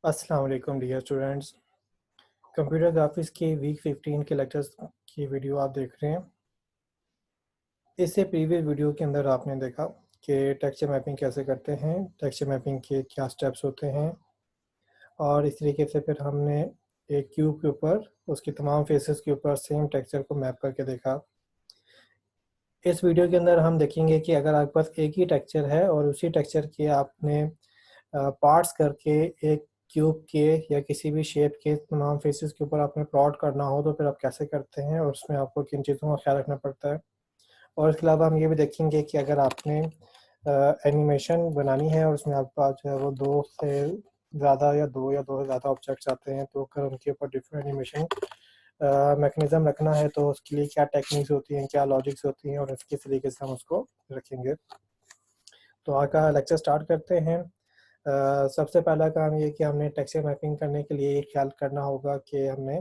अस्सलाम वालेकुम dear students. Computer graphics के वीक 15 के लेक्चर्स की वीडियो आप देख रहे हैं। इससे प्रीवियस वीडियो के अंदर आपने देखा कि टेक्सचर मैपिंग कैसे करते हैं, टेक्सचर मैपिंग के क्या स्टेप्स होते हैं, और इस तरीके से फिर हमने एक क्यूब के ऊपर उसकी तमाम फेसेस के ऊपर सेम टेक्सचर को मैप करके देखा। इस वीडियो के अंदर हम देखेंगे कि अगर आपके पास एक ही टेक्सचर है और उसी टेक्सचर के आपने पार्ट्स करके एक क्यूब के या किसी भी शेप के तमाम फेसेस के ऊपर आपने प्लॉट करना हो तो फिर आप कैसे करते हैं और उसमें आपको किन चीज़ों का ख्याल रखना पड़ता है। और इसके अलावा हम ये भी देखेंगे कि अगर आपने एनिमेशन बनानी है और उसमें आपके पास जो है वो दो से ज़्यादा या दो से ज़्यादा ऑब्जेक्ट्स आते हैं, तो अगर उनके ऊपर डिफरेंट एनिमेशन मैकेनिज़्म रखना है तो उसके लिए क्या टेक्निक्स होती हैं, क्या लॉजिक्स होती हैं और किस तरीके से हम उसको रखेंगे। तो आज का लेक्चर स्टार्ट करते हैं। सबसे पहला काम ये कि हमने टेक्सचर मैपिंग करने के लिए ये ख्याल करना होगा कि हमने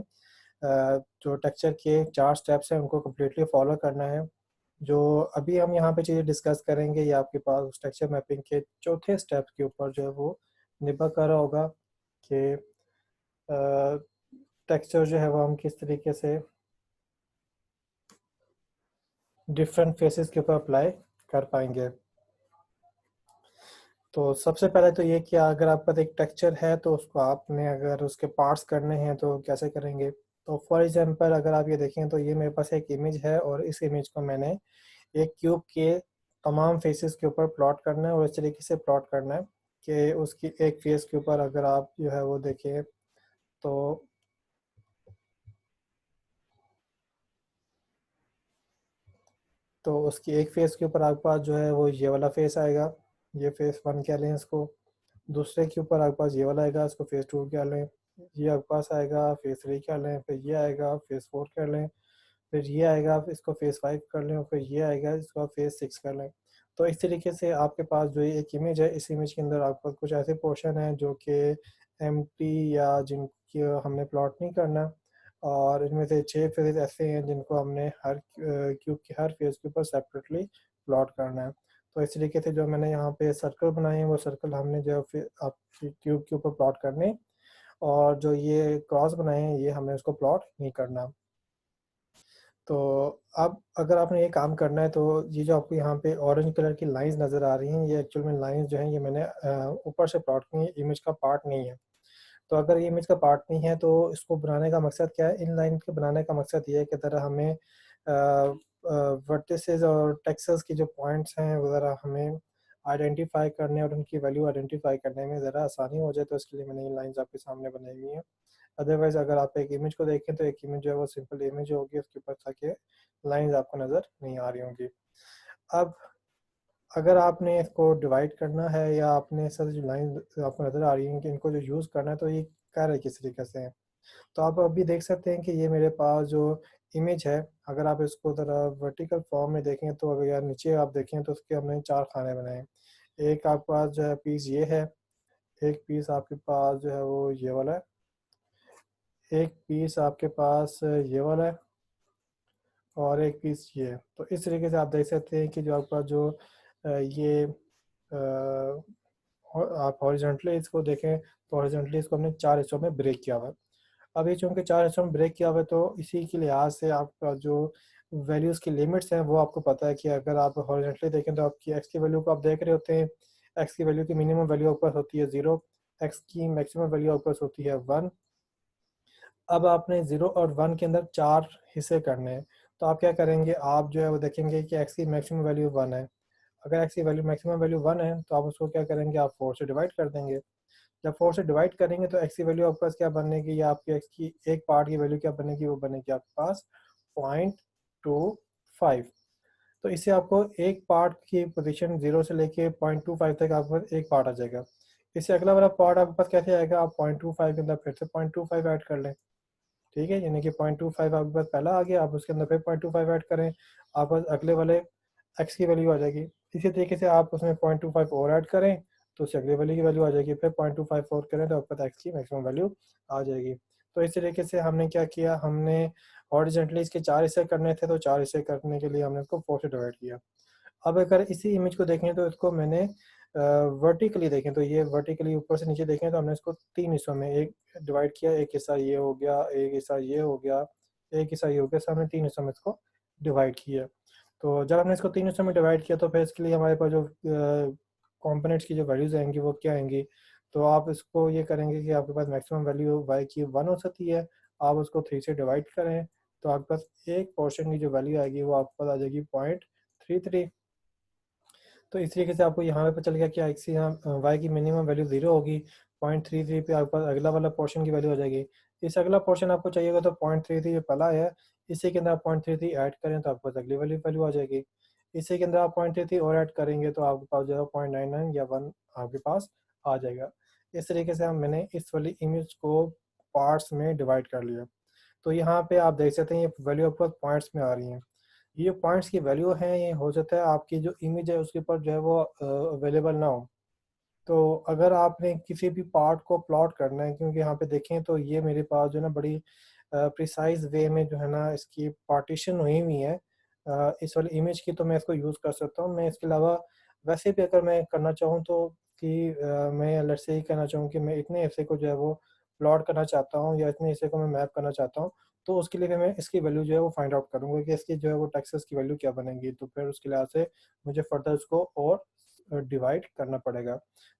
जो टेक्सचर के 4 स्टेप्स हैं उनको कम्प्लीटली फॉलो करना है। जो अभी हम यहाँ पे चीज़ें डिस्कस करेंगे ये आपके पास उस टेक्सचर मैपिंग के चौथे स्टेप के ऊपर जो है वो निर्भर कर रहा होगा कि टेक्सचर जो है वो हम किस तरीके से डिफरेंट फेसेस के ऊपर अप्लाई कर पाएंगे। तो सबसे पहले तो ये कि अगर आपके पास एक टेक्सचर है तो उसको आपने अगर उसके पार्ट्स करने हैं तो कैसे करेंगे। तो फॉर एग्जांपल अगर आप ये देखें तो ये मेरे पास एक इमेज है और इस इमेज को मैंने एक क्यूब के तमाम फेसेस के ऊपर प्लॉट करना है और इस तरीके से प्लॉट करना है कि उसकी एक फेस के ऊपर अगर आप जो है वो देखें तो उसकी एक फेस के ऊपर आपके पास जो है वो ये वाला फेस आएगा, ये फेस 1 कह लें इसको। दूसरे के ऊपर आपके पास ये वाला आएगा, इसको फेस 2 कह लें। ये आपके पास आएगा फेस 3 कह लें, फिर ये आएगा फेस 4 कर लें, फिर ये आएगा इसको फेस 5 कर लें और फिर ये आएगा इसको आप फेस 6 कर लें। तो इस तरीके से आपके पास जो ये एक इमेज है, इस इमेज के अंदर आपके पास कुछ ऐसे पोर्शन हैं जो कि एम्प्टी या जिनकी हमने प्लॉट नहीं करना, और इनमें से 6 फेस ऐसे हैं जिनको हमने हर क्यूब के हर फेस के ऊपर सेपरेटली प्लॉट करना है। तो इस तरीके से जो मैंने यहाँ पे सर्कल बनाए हैं वो सर्कल हमने जो फिर आपकी क्यूब के ऊपर प्लॉट करने, और जो ये क्रॉस बनाए हैं ये हमें उसको प्लॉट नहीं करना। तो अब अगर आपने ये काम करना है तो ये जो आपको यहाँ पे ऑरेंज कलर की लाइंस नज़र आ रही हैं ये एक्चुअल में लाइंस जो हैं ये मैंने ऊपर से प्लॉट की हैं, इमेज का पार्ट नहीं है। तो अगर ये इमेज का पार्ट नहीं है तो इसको बनाने का मकसद क्या है, इन लाइन के बनाने का मकसद ये है कि तरह हमें वर्टिसेस और टेक्सचर्स की जो पॉइंट्स हैं वगैरह हमें आइडेंटिफाई करने और उनकी वैल्यू आइडेंटिफाई करने में ज़रा आसानी हो जाए, तो इसके लिए मैंने ये लाइंस आपके सामने बनाई हुई हैं। अदरवाइज़ अगर आप एक इमेज को देखें तो एक इमेज जो है वो सिंपल इमेज होगी, उसके ऊपर ताकि लाइंस आपको नज़र नहीं आ रही होंगी। अब अगर आपने इसको डिवाइड करना है या आपने सर जो लाइन आपको नज़र आ रही है कि इनको जो यूज़ करना है तो ये कर रहे किस तरीके से हैं। तो आप अभी देख सकते हैं कि ये मेरे पास जो इमेज है, अगर आप इसको ज़रा वर्टिकल फॉर्म में देखें तो अगर यार नीचे आप देखें तो उसके हमने 4 खाने बनाए हैं। एक आपके पास जो है पीस ये है, एक पीस आपके पास जो है वो ये वाला है, एक पीस आपके पास ये वाला है और एक पीस ये है। तो इस तरीके से आप देख सकते हैं कि जो आपका जो ये आप हॉरिजॉन्टली इसको देखें तो हॉरिजॉन्टली इसको हमने 4 हिस्सों में ब्रेक किया हुआ है। अब ये चूँकि 4 हिस्सों में ब्रेक किया हुआ है तो इसी के लिहाज से आपका जो वैल्यूज़ की लिमिट्स हैं वो आपको पता है कि अगर आप हॉरिजॉन्टली देखें तो आपकी एक्स की वैल्यू को आप देख रहे होते हैं। एक्स की वैल्यू की मिनिमम वैल्यू आपके पास होती है 0, एक्स की मैक्सिमम वैल्यू आपके पास होती है 1। अब आपने 0 और 1 के अंदर 4 हिस्से करने हैं, तो आप क्या करेंगे, आप जो है वो देखेंगे कि एक्स की मैक्सिमम वैल्यू 1 है। अगर एक्स की वैल्यू मैक्सिमम वैल्यू 1 है तो आप उसको क्या करेंगे, आप 4 से डिवाइड कर देंगे। जब 4 से डिवाइड करेंगे तो एक्स की वैल्यू आपके पास क्या बनेगी, या आपकी एक्स की एक पार्ट की वैल्यू क्या बनेगी, वो बनेगी आपके पास 0.25। तो इससे आपको एक पार्ट की पोजीशन 0 से लेके 0.25 तक आपके पास एक पार्ट आ जाएगा। इससे अगला वाला पार्ट आपके पास कैसे आएगा, आप 0.25 के अंदर फिर से 0.25 ऐड कर लें। ठीक है, यानी कि 0.25 आपके पास पहला आ गया, आप उसके अंदर फिर 0.25 ऐड करें, आप बस अगले वाले एक्स की वैल्यू आ जाएगी। इसी तरीके से आप उसमें 0.25 और ऐड करें तो उससे अगले वाले की वैल्यू आ जाएगी, फिर 0.25 और करें तो आपके पास एक्स की मैक्सिमम वैल्यू आ जाएगी। तो इस तरीके से हमने क्या किया, हमने हॉरिजॉन्टली इसके 4 हिस्से करने थे तो 4 हिस्से करने के लिए हमने इसको 4 से डिवाइड किया। अब अगर इसी इमेज को देखें तो इसको मैंने वर्टिकली देखें तो ये वर्टिकली ऊपर से नीचे देखें तो हमने इसको 3 हिस्सों में एक डिवाइड किया, एक हिस्सा ये हो गया, एक हिस्सा ये हो गया, एक हिस्सा ये हो गया, हमने 3 हिस्सों में इसको डिवाइड किया। तो जब हमने इसको 3 हिस्सों में डिवाइड किया तो फिर इसके लिए हमारे पास जो कंपोनेंट्स की जो वैल्यूज़ आएंगी वो क्या आएंगी, तो आप इसको ये करेंगे कि आपके पास मैक्सिमम वैल्यू y की 1 हो सकती है, आप उसको 3 से डिवाइड करें तो आपके पास एक पोर्शन की जो वैल्यू आएगी वो आपके पास आ जाएगी 0.33। तो इस तरीके से आपको यहाँ पे पता चल गया कि x यहाँ y की मिनिमम वैल्यू 0 होगी, 0.33 पे आपके पास अगला वाला पोर्शन की वैल्यू आ जाएगी। इस अगला पोर्शन आपको चाहिए होगा तो 0.33 जो पहला है इसी के अंदर आप 0.33 ऐड करें तो आपके पास अगली वाली वैल्यू आ जाएगी। इसी के अंदर आप 0.33 और ऐड करेंगे तो आपके पास जो है 0.99 या 1 आपके पास आ जाएगा। इस तरीके से हम मैंने इस वाली इमेज को पार्ट्स में डिवाइड कर लिया। तो यहाँ पे आप देख सकते हैं ये वैल्यू आपके पास पॉइंट्स में आ रही हैं। ये पॉइंट्स की वैल्यू है, ये हो सकता है आपकी जो इमेज है उसके ऊपर जो है वो अवेलेबल ना हो। तो अगर आपने किसी भी पार्ट को प्लॉट करना है, क्योंकि यहाँ पे देखें तो ये मेरे पास जो है ना बड़ी प्रिसाइज वे में जो है ना इसकी पार्टीशन हुई हुई है इस वाली इमेज की, तो मैं इसको यूज़ कर सकता हूँ। मैं इसके अलावा वैसे भी अगर मैं करना चाहूँ तो कि मैं लेट्स से ही कहना चाहूँ कि मैं इतने हिस्से को जो है वो प्लॉट करना चाहता हूँ या इतने हिस्से को मैं मैप करना चाहता हूँ, तो उसके लिए फिर मैं इसकी वैल्यू जो है वो फाइंड आउट करूँगा कि इसकी जो है वो टेक्सास की वैल्यू क्या बनेगी। तो फिर उसके लिहाज से मुझे फर्दर उसको और डिवाइड करना पड़ेगा।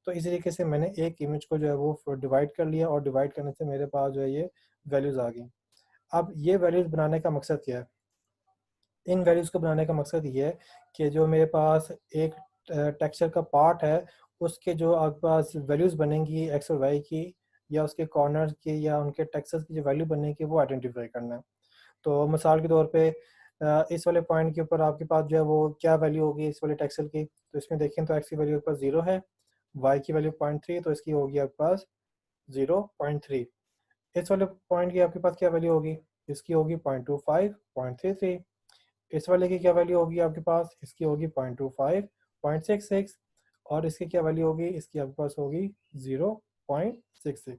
तो इसी तरीके से मैंने एक इमेज को जो है वो डिवाइड कर लिया और डिवाइड करने से मेरे पास जो है ये वैल्यूज़ आ गई। अब ये वैल्यूज़ बनाने का मकसद क्या है? इन वैल्यूज़ को बनाने का मकसद ये है कि जो मेरे पास एक टेक्सचर का पार्ट है, उसके जो आपके पास वैल्यूज़ बनेंगी एक्स और वाई की, या उसके कॉर्नर की या उनके टेक्सचर्स की जो वैल्यू बनेगी वो आइडेंटिफाई करना है। तो मिसाल के तौर पे इस वाले पॉइंट के ऊपर आपके पास जो है वो क्या वैल्यू होगी इस वाले टेक्सचर की, तो इसमें देखें तो एक्स की वैल्यू आपके पास 0 है, वाई की वैल्यू 0.3, तो इसकी होगी आपके पास 0.3। इस वाले पॉइंट की आपके पास क्या वैल्यू होगी, इसकी होगी 0.25, 0.33। इस वाले की क्या वैल्यू होगी आपके पास, इसकी होगी 0.25, 0.66, और इसकी क्या वैल्यू होगी, इसकी आपके पास होगी 0.66।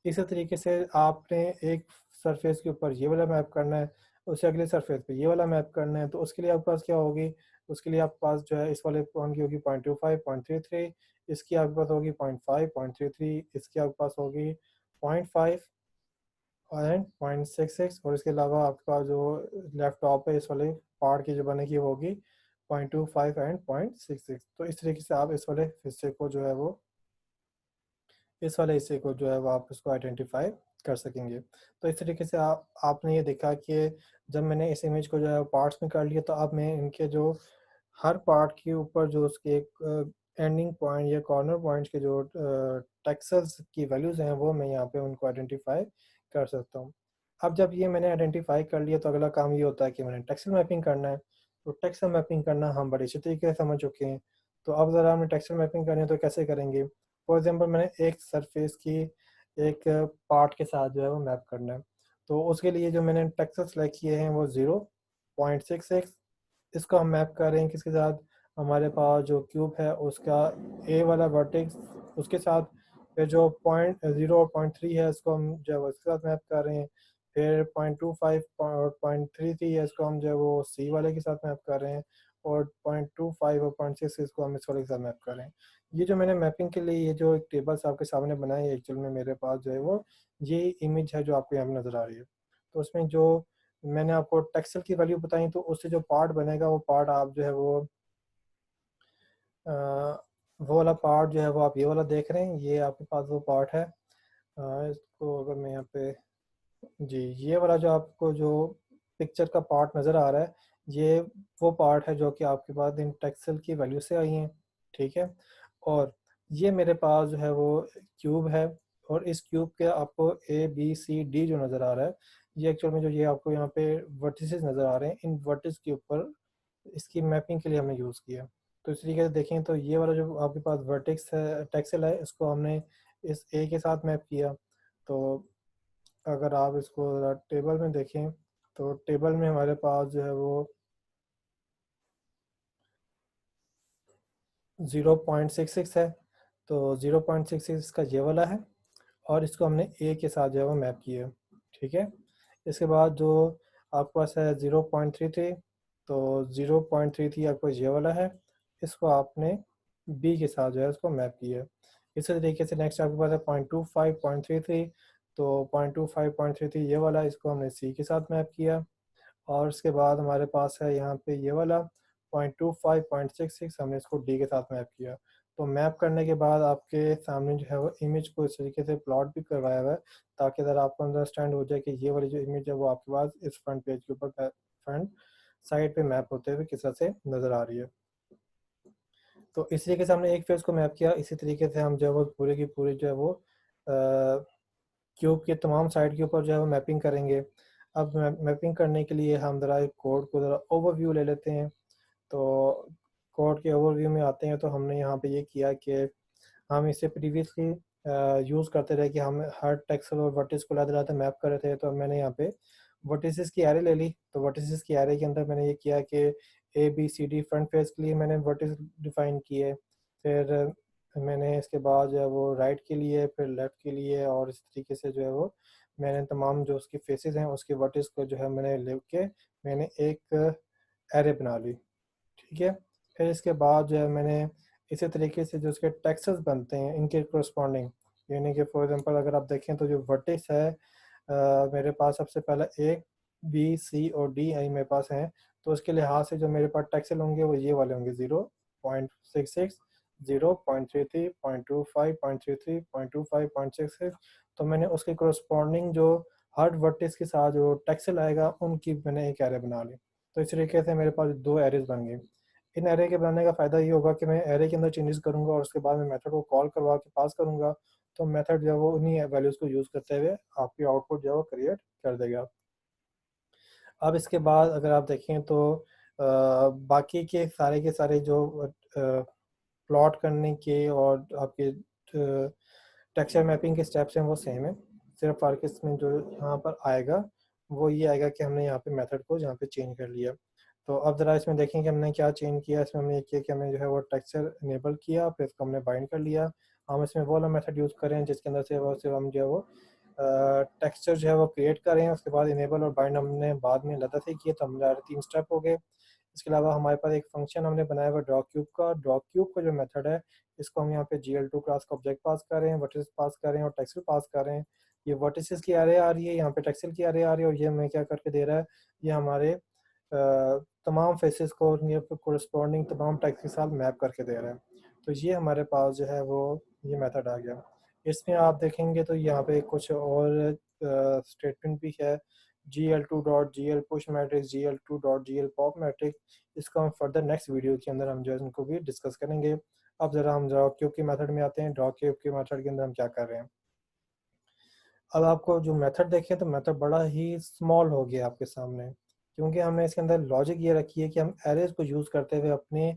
इसी तरीके से आपने एक सरफेस के ऊपर ये वाला मैप करना है, उससे अगले सरफेस पे ये वाला मैप करना है, तो उसके लिए आपके पास क्या होगी, उसके लिए आपके पास जो है इस वाले पॉइंट की होगी 0.25, 0.33, इसकी आपके पास होगी 0.5, 0.33, इसकी आपके पास होगी 0.5 एंड 0.66, और इसके अलावा आपके पास जो लेफ्ट टॉप है इस वाले पार्ट की जो बनेगी वो होगी 0.25 एंड 0.66। तो इस तरीके से आप इस वाले हिस्से को जो है वो इस वाले हिस्से को जो है वो आप इसको आइडेंटिफाई कर सकेंगे। तो इस तरीके से आपने ये देखा कि जब मैंने इस इमेज को जो है पार्ट्स में कर लिया तो अब मैं इनके जो हर पार्ट के ऊपर जो उसके एक एंडिंग पॉइंट या कॉर्नर पॉइंट्स के जो टेक्सल्स की वैल्यूज़ हैं वो मैं यहाँ पे उनको आइडेंटिफाई कर सकता हूँ। अब जब ये मैंने आइडेंटिफाई कर लिया तो अगला काम ये होता है कि मैंने टेक्सचर मैपिंग करना है। तो टेक्सचर मैपिंग करना हम बड़े अच्छे तरीके से समझ चुके हैं। तो अब ज़रा हमें टेक्सचर मैपिंग करनी है तो कैसे करेंगे। फॉर एग्जांपल मैंने एक सरफेस की एक पार्ट के साथ जो है वो मैप करना है, तो उसके लिए जो मैंने टेक्सचर सेलेक्ट किए हैं वो 0.66, इसको हम मैप कर रहे हैं किसके साथ, हमारे पास जो क्यूब है उसका ए वाला वर्टेक्स उसके साथ, फिर जो 0.3 है इसको हम जो है वो इसके साथ मैप कर रहे हैं, फिर 0.25 और 0.33 है इसको हम जो है वो सी वाले के साथ मैप कर रहे हैं, और 0.25 और 0.6 इसको हम इस वाले के साथ मैप कर रहे हैं। ये जो मैंने मैपिंग के लिए ये जो एक टेबल्स आपके सामने बनाई है एक्चुअल में मेरे पास जो है वो ये इमेज है जो आपको यहाँ पे नज़र आ रही है। तो उसमें जो मैंने आपको टेक्सचर की वैल्यू बताई तो उससे जो पार्ट बनेगा वो पार्ट आप जो है अ, वो वाला पार्ट जो है वो आप ये वाला देख रहे हैं, ये आपके पास वो पार्ट है। इसको अगर मैं यहाँ पे जी, ये वाला जो आपको जो पिक्चर का पार्ट नज़र आ रहा है, ये वो पार्ट है जो कि आपके पास इन टेक्सल की वैल्यू से आई हैं, ठीक है। और ये मेरे पास जो है वो क्यूब है, और इस क्यूब के आपको ए बी सी डी जो नज़र आ रहा है, ये एक्चुअल में जो ये आपको यहाँ पे वर्टिसेस नज़र आ रहे हैं, इन वर्टिस के ऊपर इसकी मैपिंग के लिए हमने यूज़ किया। तो इस तरीके से देखें तो ये वाला जो आपके पास वर्टेक्स है टेक्सल है, इसको हमने इस ए के साथ मैप किया। तो अगर आप इसको ज़रा टेबल में देखें तो टेबल में हमारे पास जो है वो 0.66 है, तो 0.66 का ये वाला है, और इसको हमने ए के साथ जो है वो मैप किया, ठीक है। इसके बाद जो आपके पास है 0.33, तो 0.33 आपको ये वाला है, इसको आपने बी के साथ जो है उसको मैप किया। इसी तरीके से नेक्स्ट आपके पास है 0.25, 0.33, तो 0.25, 0.33 ये वाला, इसको हमने सी के साथ मैप किया। और उसके बाद हमारे पास है यहाँ पे ये वाला 0.25, 0.66, हमने इसको डी के साथ मैप किया। तो मैप करने के बाद आपके सामने जो है वो इमेज को इस तरीके से प्लॉट भी करवाया हुआ है, ताकि अगर आपको अंडरस्टैंड हो जाए कि ये वाली जो इमेज है वो आपके पास इस फ्रंट पेज के ऊपर फ्रंट साइड पे मैप होते हुए किस तरह से नज़र आ रही है। तो इस तरीके से हमने एक फेज़ को मैप किया। इसी तरीके से हम जो है वो पूरे की पूरी जो है वो क्यूब के तमाम साइड के ऊपर जो है वो मैपिंग करेंगे। अब मैपिंग करने के लिए हम ज़रा एक कोड को ज़रा ओवरव्यू ले लेते हैं। तो कोड के ओवरव्यू में आते हैं तो हमने यहाँ पे ये किया कि हम इससे प्रीवियसली यूज़ करते रहे कि हम हर टेक्सल और वर्टिस को अलग-अलग मैप कर रहे थे। तो मैंने यहाँ पे वर्टिसेस की एरे ले ली। तो वर्टिसेस की एरे के अंदर मैंने ये किया कि A B C D front face के लिए मैंने वर्टिस डिफ़ाइन किए। फिर मैंने इसके बाद जो है वो राइट के लिए, फिर लेफ़्ट के लिए, और इस तरीके से जो है वो मैंने तमाम जो उसकी फेसेस हैं उसके वर्टिस को जो है मैंने ले के मैंने एक एरे बना ली। ठीक है। फिर इसके बाद जो है मैंने इसी तरीके से जो उसके टेक्सचर्स बनते हैं इनके कोरस्पॉन्डिंग, यानी कि फॉर एग्जांपल अगर आप देखें तो जो वर्टेक्स है मेरे पास सबसे पहले ए बी सी और डी आई मेरे पास हैं। तो उसके लिहाज से जो मेरे पास टेक्सल होंगे वो ये वाले होंगे 0.66, 0.33, 0.25, 0.33, 0.25, 0.66। तो मैंने उसके कोरस्पॉन्डिंग जो हर वर्टेक्स के साथ जो टेक्सल आएगा उनकी मैंने एक एरे बना ली। तो इस तरीके से मेरे पास दो एरेज बन गए। इन एरे के बनाने का फ़ायदा ये होगा कि मैं एरे के अंदर चेंजेस करूँगा और उसके बाद मैं मेथड को कॉल करवा के पास करूँगा। तो मेथड जो है वो उन्हीं वैल्यूज़ को यूज़ करते हुए आपकी आउटपुट जो है वो क्रिएट कर देगा। अब इसके बाद अगर आप देखें तो बाकी के सारे जो प्लॉट करने के और आपके टेक्सचर मैपिंग के स्टेप्स हैं वो सेम है। सिर्फ फ़र्क इसमें जो यहाँ पर आएगा वो ये आएगा कि हमने यहाँ पे मेथड को यहाँ पे चेंज कर लिया। तो अब ज़रा इसमें देखें कि हमने क्या चेंज किया। इसमें हमने ये किया कि हमने जो है वो टेक्सचर इनेबल किया, फिर इसको हमने बाइंड कर लिया। हम इसमें वो वाला मेथड यूज़ करें जिसके अंदर से वो सिर्फ हम जो है वो टेक्सचर जो है वो क्रिएट कर रहे हैं। उसके बाद इनेबल और बाइंड हमने बाद में अलग से किए, तो हमारे 3 स्टेप हो गए। इसके अलावा हमारे पास एक फंक्शन हमने बनाया हुआ ड्रॉ क्यूब का। ड्रॉ क्यूब का जो मेथड है इसको हम यहाँ पे GL2 क्लास का ऑब्जेक्ट पास कर रहे हैं, वर्टिसेस पास कर रहे हैं और टेक्सचर पास कर रहे हैं। ये वर्टिसेस की एरे आ रही है, यहाँ पे टेक्सचर की एरे आ रही है, और ये हमें क्या करके दे रहा है, ये हमारे तमाम फेसेस को कोरस्पॉन्डिंग तमाम टेक्स्ट के साथ मैप करके दे रहा है। तो ये हमारे पास जो है वो ये मेथड आ गया। इसमें आप देखेंगे तो यहाँ पे कुछ और स्टेटमेंट भी है, gl2.gl push matrix, gl2.gl pop matrix. इसको हम फर्दर नेक्स्ट वीडियो के अंदर हम जो है इनको भी डिस्कस करेंगे। अब ज़रा हम ड्रॉ क्यूब के मेथड में आते हैं। ड्रॉ क्यूब के मेथड के अंदर हम क्या कर रहे हैं। अब आपको जो मेथड देखें तो मेथड बड़ा ही स्मॉल हो गया आपके सामने, क्योंकि हमने इसके अंदर लॉजिक ये रखी है कि हम एरेज को यूज़ करते हुए अपने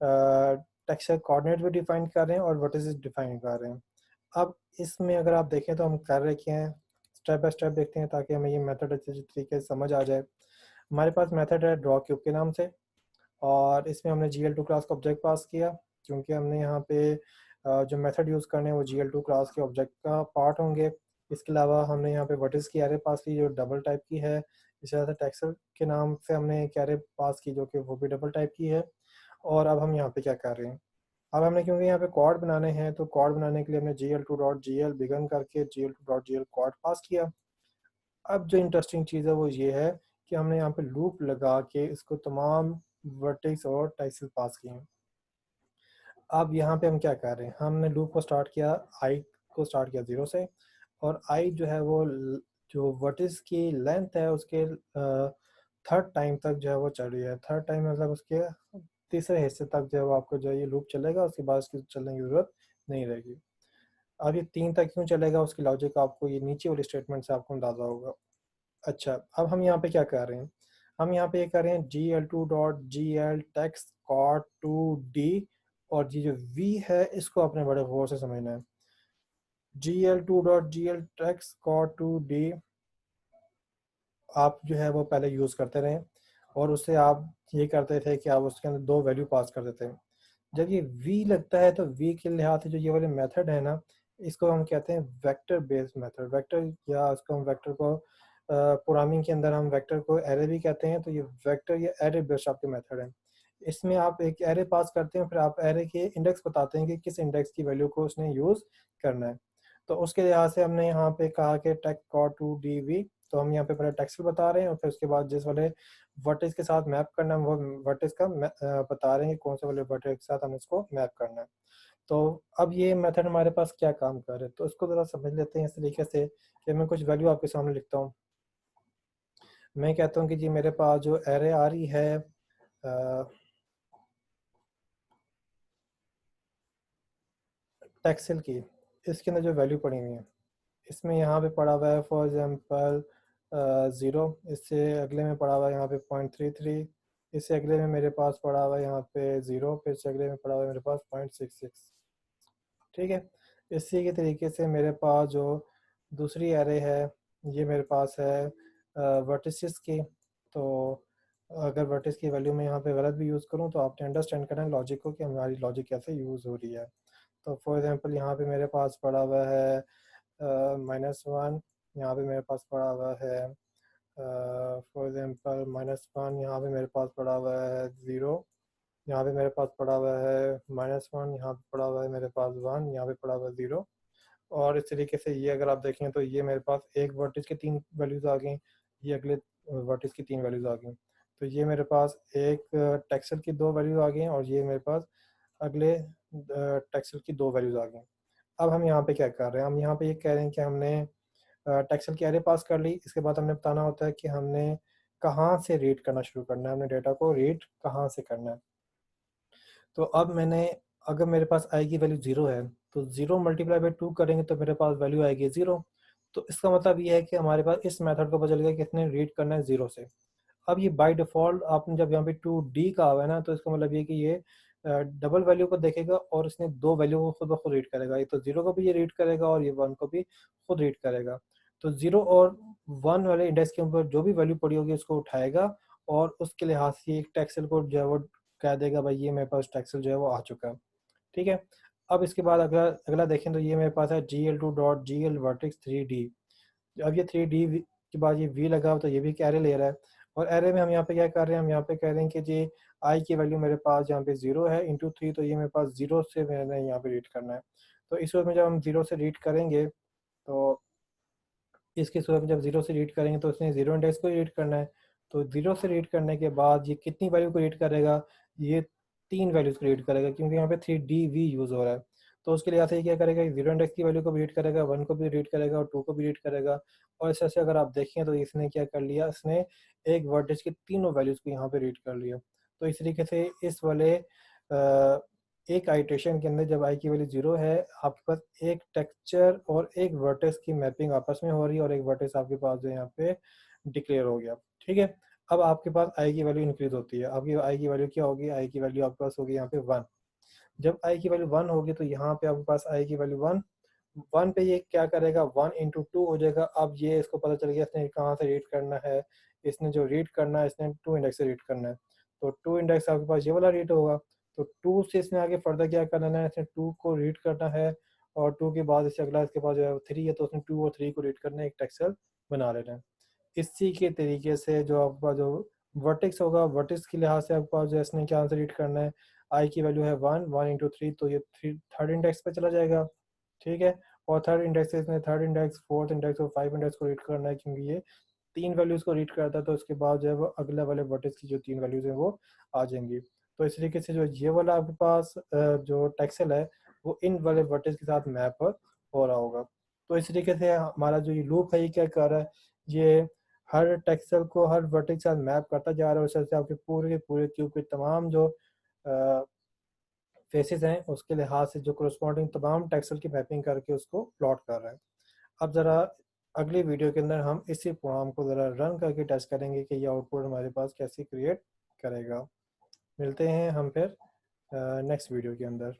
टेक्सचर कोऑर्डिनेट भी डिफाइन कर रहे हैं और वर्टिसेस डिफाइन कर रहे हैं। अब इसमें अगर आप देखें तो हम कर रहे क्या हैं, स्टेप बाय स्टेप देखते हैं ताकि हमें ये मेथड अच्छे तरीके से समझ आ जाए। हमारे पास मेथड है ड्रॉ क्यूब के नाम से, और इसमें हमने GL2 क्लास का ऑब्जेक्ट पास किया, क्योंकि हमने यहाँ पे जो मेथड यूज़ करने हैं वो GL2 क्लास के ऑब्जेक्ट का पार्ट होंगे। इसके अलावा हमने यहाँ पे वर्टिस की एरे पास की जो डबल टाइप की है। इसी तरह से टेक्सचर के नाम से हमने एक एरे पास की जो कि वो भी डबल टाइप की है। और अब हम यहाँ पे क्या कर रहे हैं, अब हमने क्योंकि यहाँ पे क्वाड बनाने हैं तो क्वाड बनाने के लिए हमने GL2.gl बिगन करके GL2.gl क्वाड पास किया। अब जो इंटरेस्टिंग चीज़ है वो ये है कि हमने यहाँ पे लूप लगा के इसको तमाम वर्टेक्स और टाइसेस पास किए हैं। अब यहाँ पे हम क्या कर रहे हैं, हमने लूप को स्टार्ट किया, आई को स्टार्ट किया 0 से, और आई जो है वो जो वर्टिस की लेंथ है उसके थर्ड टाइम तक जो है वो चल रही है। थर्ड टाइम मतलब उसके तीसरे हिस्से तक जो है वो आपको जो है ये लूप चलेगा, उसके बाद उसकी चलने की ज़रूरत नहीं रहेगी। अब ये 3 तक क्यों चलेगा उसकी लॉजिक आपको ये नीचे वाली स्टेटमेंट से आपको अंदाज़ा होगा। अच्छा, अब हम यहाँ पे क्या कर रहे हैं, हम यहाँ पे ये कर रहे हैं GL2.gl text cot to D, और ये जो v है इसको अपने बड़े गौर से समझना है। GL2.gl text cot to D आप जो है वो पहले यूज़ करते रहें, और उससे आप ये करते थे कि आप उसके अंदर 2 वैल्यू पास कर देते हैं। जब ये v लगता है तो v के लिहाज से जो ये वाले मेथड है ना, इसको हम कहते हैं वेक्टर बेस्ड मेथड। वेक्टर, या इसको हम वेक्टर को प्रोग्रामिंग के अंदर हम वेक्टर को एरे भी कहते हैं। तो ये वेक्टर या एरे बेस्ड आपके मेथड है। इसमें आप एक एरे पास करते हैं, फिर आप एरे के इंडेक्स बताते हैं कि किस इंडेक्स की वैल्यू को उसने यूज़ करना है। तो उसके लिहाज से हमने यहाँ पे कहा कि take cot to D V, तो हम यहाँ पे पहले टेक्सट बता रहे हैं और फिर उसके बाद जिस वाले वर्टेक्स के साथ मैप करना है वो वर्टेक्स का बता रहे हैं कि कौन से वाले वर्टेक्स के साथ हमें इसको मैप करना है। तो अब ये मेथड हमारे पास क्या काम कर रहा है, तो इसको ज़रा समझ लेते हैं इस तरीके से कि मैं कुछ वैल्यू आपके सामने लिखता हूँ। मैं कहता हूँ कि जी मेरे पास जो एरे आ रही है टेक्सल की, इसके अंदर जो वैल्यू पड़ी हुई है, इसमें यहाँ पे पड़ा हुआ है फॉर एग्जांपल 0, इससे अगले में पड़ा हुआ है यहाँ पे 0.33, इससे अगले में मेरे पास पड़ा हुआ है यहाँ पे 0, फिर से अगले में पड़ा हुआ है मेरे पास 0.66। ठीक है, इसी के तरीके से मेरे पास जो दूसरी एरे है, ये मेरे पास है वर्टिसेस की। तो अगर वर्टिस की वैल्यू में यहाँ पे गलत भी यूज़ करूँ तो आपने अंडरस्टैंड करना है लॉजिक को कि हमारी लॉजिक कैसे यूज़ हो रही है। तो फॉर एग्जांपल यहाँ पे मेरे पास पड़ा हुआ है -1, यहाँ पे मेरे पास पड़ा हुआ है फॉर एग्जांपल -1, यहाँ पे मेरे पास पड़ा हुआ है 0, यहाँ पे मेरे पास पड़ा हुआ है -1, यहाँ पे पड़ा हुआ है मेरे पास 1, यहाँ पे पड़ा हुआ है 0। और इस तरीके से ये अगर आप देखें तो ये मेरे पास एक वर्टिस के 3 वैल्यूज़ आ गई, ये अगले वर्टिस की 3 वैल्यूज़ आ गई। तो ये मेरे पास एक टेक्सचर की 2 वैल्यूज़ आ गई हैं और ये मेरे पास अगले टेक्सचर की 2 वैल्यूज़ आ गई। अब हम यहाँ पे क्या कर रहे हैं, हम यहाँ पे ये कह रहे हैं कि हमने टेक्सचर की एरे पास कर ली, इसके बाद हमने बताना होता है कि हमने कहाँ से रीड करना शुरू करना है, हमने डेटा को रीड कहाँ से करना है। तो अब मैंने, अगर मेरे पास आई की वैल्यू 0 है तो 0 मल्टीप्लाई बाई 2 करेंगे तो मेरे पास वैल्यू आएगी 0। तो इसका मतलब ये है कि हमारे पास इस मेथड को पता चल गया कि इसने रीड करना है 0 से। अब ये बाय डिफ़ॉल्ट आपने जब यहाँ पे 2D कहा हुआ है ना, तो इसका मतलब ये कि ये डबल वैल्यू को देखेगा और इसने 2 वैल्यू को खुद ब खुद रीड करेगा। ये तो 0 को भी ये रीड करेगा और ये 1 को भी खुद रीड करेगा। तो 0 और 1 वाले इंडेक्स के ऊपर जो भी वैल्यू पड़ी होगी उसको उठाएगा और उसके लिहाज से एक टेक्सल कोड जो है वो कह देगा भाई ये मेरे पास टेक्सल जो है वो आ चुका है। ठीक है। अब इसके बाद अगला अगला देखें तो ये मेरे पास है gl2.gl vertex 3d। अब ये 3D के बाद ये वी लगा तो ये भी एक एरे ले रहा है और एरे में हम यहाँ पे क्या कर रहे हैं, हम यहाँ पे कह रहे हैं कि जी आई की वैल्यू मेरे पास यहाँ पे 0 है इंटू 3, तो ये मेरे पास 0 से मैंने यहाँ पे रीड करना है। तो इस सूरत में जब हम 0 से रीड करेंगे तो इसकी सूरत में जब 0 से रीड करेंगे तो उसने 0 इंडेक्स को रीड करना है। तो 0 से रीड करने के बाद ये कितनी वैल्यू को रीड करेगा, ये 3 वैल्यूज़ को रीड करेगा क्योंकि यहाँ पे 3DV यूज़ हो रहा है। तो उसके लिए ये क्या करेगा, 0 इंडेक्स की वैल्यू को भी रीड करेगा, 1 को भी रीड करेगा और 2 को भी रीड करेगा। और इस तरह से अगर आप देखें तो इसने क्या कर लिया, इसने एक वर्टेज की तीनों वैल्यूज़ को यहाँ पे रीड कर लिया। तो इस तरीके से इस वाले एक आइट्रेशन के अंदर जब आई की वैल्यू 0 है, आपके पास एक टेक्सचर और एक वर्टेक्स की मैपिंग आपस में हो रही है और एक वर्टेक्स आपके पास जो यहाँ पे डिक्लेयर हो गया। ठीक है। अब आपके पास आई की वैल्यू इंक्रीज होती है, आपकी आई की वैल्यू क्या होगी, आई की वैल्यू आपके पास होगी यहाँ पे 1। जब आई की वैल्यू 1 होगी तो यहाँ पे आपके पास आई की वैल्यू 1, 1 पे ये क्या करेगा, 1 इंटू 2 हो जाएगा। अब ये इसको पता चल गया इसने कहाँ से रीड करना है, इसने जो रीड करना है इसने 2 इंडेक्स से रीड करना है। तो 2 इंडेक्स आपके पास ये वाला रीड होगा। तो 2 से इसने आगे फर्दर क्या करना है, इसने 2 को रीड करना है और 2 के बाद इससे अगला इसके पास जो है 3 है तो उसने 2 और 3 को रीड करना है, एक टेक्सचर बना लेना है। इसी के तरीके से जो आपका जो वर्टेक्स होगा, वर्टेक्स के लिहाज से आपके पास जो है इसने क्या आंसर रीड करना है, आई की वैल्यू है 1, 1 इंटू 3 तो ये 3 थर्ड इंडेक्स पे चला जाएगा। ठीक है। और थर्ड इंडेक्स से इसने थर्ड इंडेक्स, फोर्थ इंडेक्स और 5 इंडेक्स को रीड करना है क्योंकि ये 3 वैल्यूज़ को रीड करता है। तो उसके बाद जो है वो अगले वाले वर्टेक्स की जो 3 वैल्यूज़ हैं वो आ जाएंगी। तो इस तरीके से जो ये वाला आपके पास जो टेक्सल है वो इन वाले वर्टेक्स के साथ मैप हो रहा होगा। तो इस तरीके से हमारा जो ये लूप है ये क्या कर रहा है, ये हर टेक्सल को हर वर्टेक्स के साथ मैप करता जा रहा है। उस तरह से आपके पूरे के पूरे क्यूब के तमाम जो फेसेस हैं उसके लिहाज से जो करस्पॉन्डिंग तमाम टेक्सल की मैपिंग करके उसको प्लॉट कर रहे हैं। अब ज़रा अगली वीडियो के अंदर हम इसी प्रोग्राम को ज़रा रन करके टेस्ट करेंगे कि ये आउटपुट हमारे पास कैसे क्रिएट करेगा। मिलते हैं हम फिर नेक्स्ट वीडियो के अंदर।